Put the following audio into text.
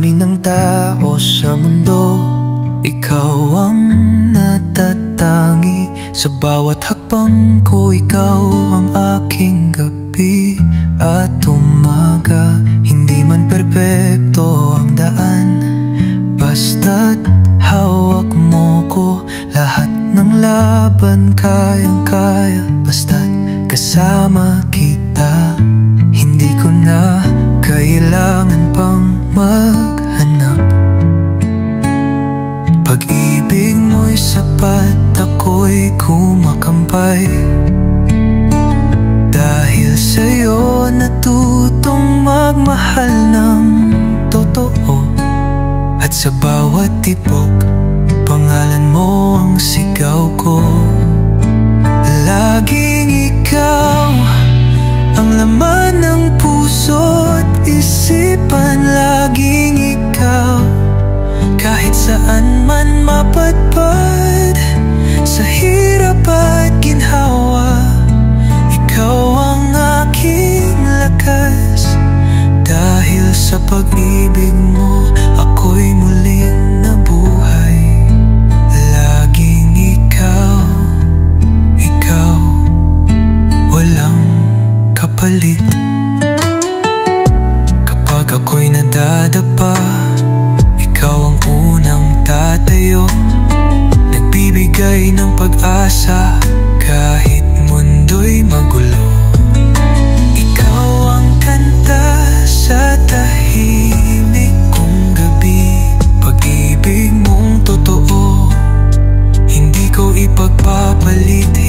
dami ng tao sa mundo, ikaw ang natatangi. Sa bawat hakbang ko, ikaw ang aking gabi at umaga. Hindi man perpekto ang daan, basta't hawak mo ko. Lahat ng laban kayang-kaya, basta't kasama kita. Hindi ko na kailangan pang maghanap. Pag-ibig mo'y sapat, ako'y kumakampay. Dahil sa'yo natutong magmahal ng totoo. At sa bawat tibok, pangalan mo ang sigaw ko. Laging ikaw ang laman ng puso't isipan. Laging ikaw, kahit saan man mapadpad, sa hirap at ginhawa. Ikaw ang aking lakas. Dahil sa pag-ibig mo, ako'y muling nabuhay. Laging ikaw, ikaw, walang kapalit. Kapag ako'y nadadapa, ikaw ang unang tatayo. Nagbibigay ng pag-asa kahit mundo'y magulo. Ikaw ang kanta sa tahimik kong gabi. Pag-ibig mong totoo, hindi ko ipagpapalit.